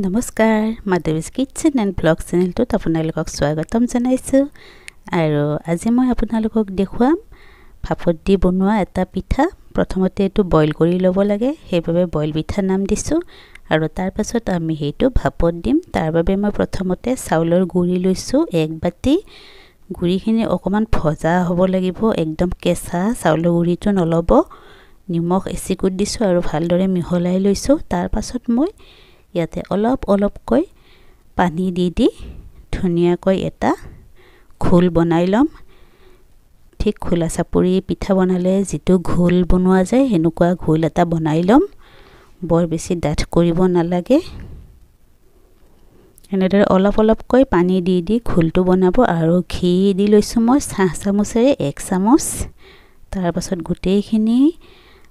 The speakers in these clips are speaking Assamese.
নমস্কাৰ মাধৱীজ কিটচেন এণ্ড ব্লগ চেনেলটোত আপোনালোকক স্বাগতম জনাইছোঁ আৰু আজি মই আপোনালোকক দেখুৱাম ভাপত দি বনোৱা এটা পিঠা। প্ৰথমতে এইটো বইল কৰি ল'ব লাগে, সেইবাবে বইল পিঠা নাম দিছোঁ আৰু তাৰ পাছত আমি সেইটো ভাপত দিম। তাৰ বাবে মই প্ৰথমতে চাউলৰ গুড়ি লৈছোঁ 1 বাটি। গুড়িখিনি অকমান ভজা হ'ব লাগিব, একদম কেঁচা চাউলৰ গুড়িটো নল'ব। নিমখ এচিকুট দিছোঁ আৰু ভালদৰে মিহলাই লৈছোঁ। তাৰ পাছত মই ইয়াতে অলপকৈ পানী দি ধুনীয়াকৈ এটা ঘোল বনাই ল'ম। ঠিক খোলা চাপৰি পিঠা বনালে যিটো ঘোল বনোৱা যায় সেনেকুৱা ঘোল এটা বনাই ল'ম। বৰ বেছি ডাঠ কৰিব নালাগে। এনেদৰে অলপকৈ পানী দি ঘোলটো বনাব আৰু ঘি দি লৈছোঁ মই চাহ চামুচেৰে 1 চামুচ। তাৰ পাছত গোটেইখিনি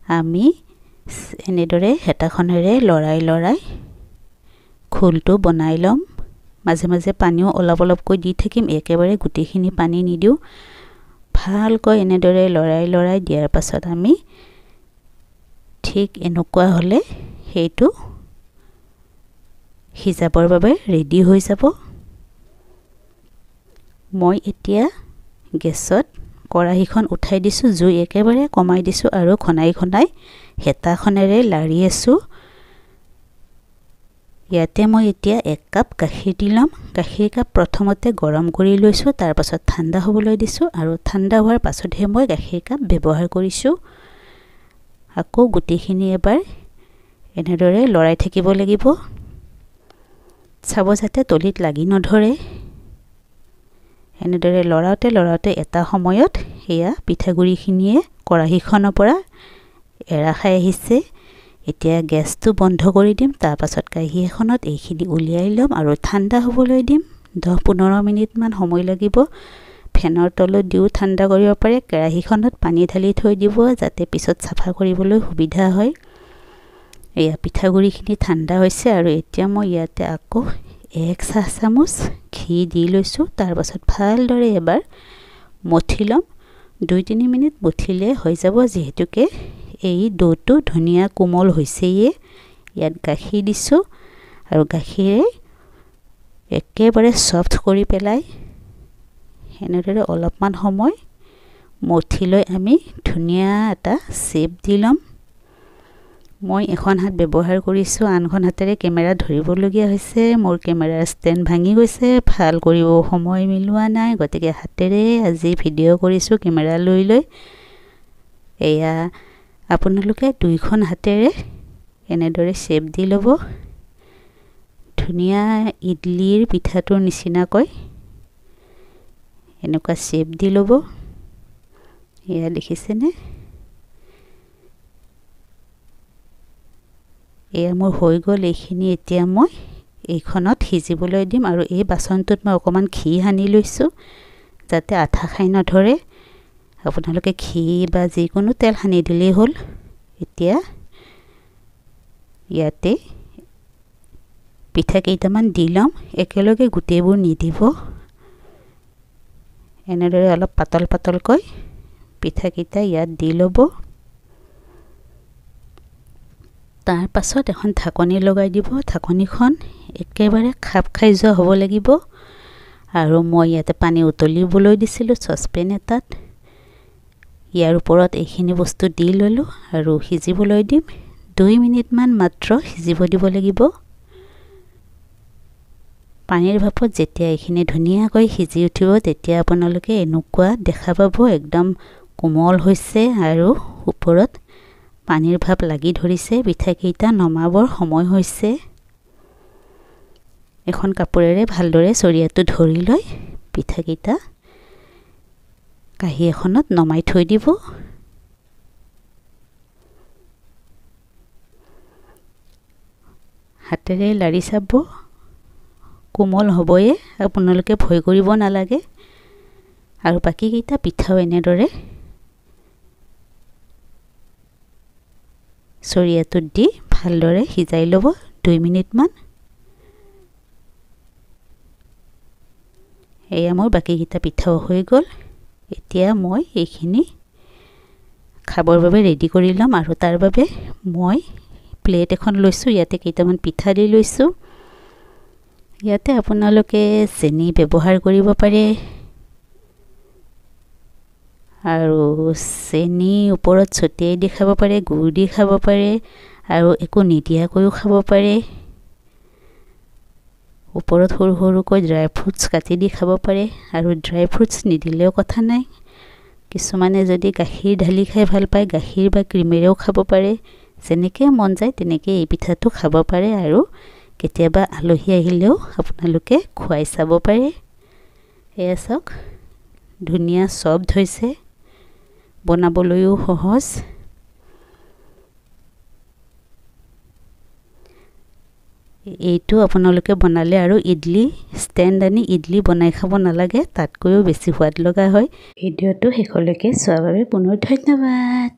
আমি এনেদৰে হেতাখনেৰে লৰাই ঘোলটো বনাই ল'ম। মাজে মাজে পানীও অলপকৈ দি থাকিম, একেবাৰে গোটেইখিনি পানী নিদিওঁ। ভালকৈ এনেদৰে লৰাই দিয়াৰ পাছত আমি ঠিক এনেকুৱা হ'লে সেইটো সিজাবৰ বাবে ৰেডি হৈ যাব। মই এতিয়া গেছত কৰাহীখন উঠাই দিছোঁ, জুই একেবাৰে কমাই দিছোঁ আৰু ঘনাই হেতাখনেৰে লাৰি আছোঁ। ইয়াতে মই এতিয়া 1 কাপ গাখীৰ দি ল'ম। গাখীৰ কাপ প্ৰথমতে গৰম কৰি লৈছোঁ, তাৰ পাছত ঠাণ্ডা হ'বলৈ দিছোঁ আৰু ঠাণ্ডা হোৱাৰ পাছতহে মই গাখীৰ কাপ ব্যৱহাৰ কৰিছোঁ। আকৌ গোটেইখিনি এবাৰ এনেদৰে লৰাই থাকিব লাগিব, চাব যাতে তলিত লাগি নধৰে। এনেদৰে লৰাওঁতে এটা সময়ত এয়া পিঠাগুড়িখিনিয়ে কৰাহীখনৰ পৰা এৰা খাই আহিছে। এতিয়া গেছটো বন্ধ কৰি দিম। তাৰ পাছত কাঁহী এখনত এইখিনি উলিয়াই ল'ম আৰু ঠাণ্ডা হ'বলৈ দিম। 10-15 মিনিটমান সময় লাগিব। ফেনৰ তলত দিও ঠাণ্ডা কৰিব পাৰে। কেৰাহীখনত পানী ঢালি থৈ দিব যাতে পিছত চাফা কৰিবলৈ সুবিধা হয়। এয়া পিঠাগুড়িখিনি ঠাণ্ডা হৈছে আৰু এতিয়া মই ইয়াতে আকৌ 1 চাহ চামুচ ঘি দি লৈছোঁ। তাৰ পাছত ভালদৰে এবাৰ মঠি ল'ম। 2-3 মিনিট মঠিলে হৈ যাব, যিহেতুকে এই ডোটো ধুনীয়া কোমল হৈছেয়ে। ইয়াত গাখীৰ দিছোঁ আৰু গাখীৰে একেবাৰে সফট কৰি পেলাই এনেদৰে অলপমান সময় মঠি লৈ আমি ধুনীয়া এটা শ্বেপ দি ল'ম। মই এখন হাত ব্যৱহাৰ কৰিছোঁ, আনখন হাতেৰে কেমেৰা ধৰিবলগীয়া হৈছে। মোৰ কেমেৰাৰ ষ্টেণ্ড ভাঙি গৈছে, ভাল কৰিব সময় মিলোৱা নাই, গতিকে হাতেৰে আজি ভিডিঅ' কৰিছোঁ কেমেৰা লৈ। এয়া আপোনালোকে 2খন হাতেৰে এনেদৰে শ্বেপ দি ল'ব। ধুনীয়া ইডলিৰ পিঠাটোৰ নিচিনাকৈ এনেকুৱা শ্বেপ দি ল'ব। এয়া দেখিছেনে? এয়া মোৰ হৈ গ'ল। এইখিনি এতিয়া মই এইখনত সিজিবলৈ দিম আৰু এই বাচনটোত মই অকণমান ঘি সানি লৈছোঁ যাতে আঠা খাই নধৰে। আপোনালোকে ঘি বা যিকোনো তেল সানি দিলেই হ'ল। এতিয়া ইয়াতে পিঠা কেইটামান দি ল'ম, একেলগে গোটেইবোৰ নিদিব। এনেদৰে অলপ পাতলকৈ পিঠাকেইটা ইয়াত দি ল'ব। তাৰ পাছত এখন ঢাকনি লগাই দিব। ঢাকনিখন একেবাৰে খাপ খাই যোৱা হ'ব লাগিব। আৰু মই ইয়াতে পানী উতলিবলৈ দিছিলোঁ চচপেন এটাত। ইয়াৰ ওপৰত এইখিনি বস্তু দি ল'লোঁ আৰু সিজিবলৈ দিম। 2 মিনিটমান মাত্ৰ সিজিব দিব লাগিব। পানীৰ ভাপত যেতিয়া এইখিনি ধুনীয়াকৈ সিজি উঠিব তেতিয়া আপোনালোকে এনেকুৱা দেখা পাব, একদম কোমল হৈছে আৰু ওপৰত পানীৰ ভাপ লাগি ধৰিছে। পিঠাকেইটা নমাবৰ সময় হৈছে। এখন কাপোৰেৰে ভালদৰে চৰিয়াটো ধৰি লৈ পিঠাকেইটা কাঁহী এখনত নমাই থৈ দিব। হাতেৰে লাৰি চাব, কোমল হ'বয়ে, আপোনালোকে ভয় কৰিব নালাগে। আৰু বাকীকেইটা পিঠাও এনেদৰে চৰিয়াটোত দি ভালদৰে সিজাই ল'ব 2 মিনিটমান। এয়া মোৰ বাকীকেইটা পিঠাও হৈ গ'ল। এতিয়া মই এইখিনি খাবৰ বাবে ৰেডি কৰি ল'ম আৰু তাৰ বাবে মই প্লেট এখন লৈছোঁ। ইয়াতে কেইটামান পিঠা দি লৈছোঁ। ইয়াতে আপোনালোকে চেনি ব্যৱহাৰ কৰিব পাৰে আৰু চেনি ওপৰত ছটিয়াই দি খাব পাৰে, গুড় দি খাব পাৰে আৰু একো নিদিয়াকৈও খাব পাৰে। ওপৰত সৰু সৰুকৈ ড্ৰাই ফ্ৰুটছ কাটি দি খাব পাৰে আৰু ড্ৰাই ফ্ৰুটছ নিদিলেও কথা নাই। কিছুমানে যদি গাখীৰ ঢালি খাই ভাল পায়, গাখীৰ বা ক্ৰীমেৰেও খাব পাৰে। যেনেকৈ মন যায় তেনেকৈ এই পিঠাটো খাব পাৰে আৰু কেতিয়াবা আলহী আহিলেও আপোনালোকে খুৱাই চাব পাৰে। এয়া চাওক, ধুনীয়া চফ্ট হৈছে, বনাবলৈও সহজ। এইটো আপোনালোকে বনালে আৰু ইডলি ষ্টেণ্ড আনি ইডলি বনাই খাব নালাগে, তাতকৈও বেছি সোৱাদ লগা হয়। ভিডিঅ'টো শেষলৈকে চোৱাৰ বাবে পুনৰ ধন্যবাদ।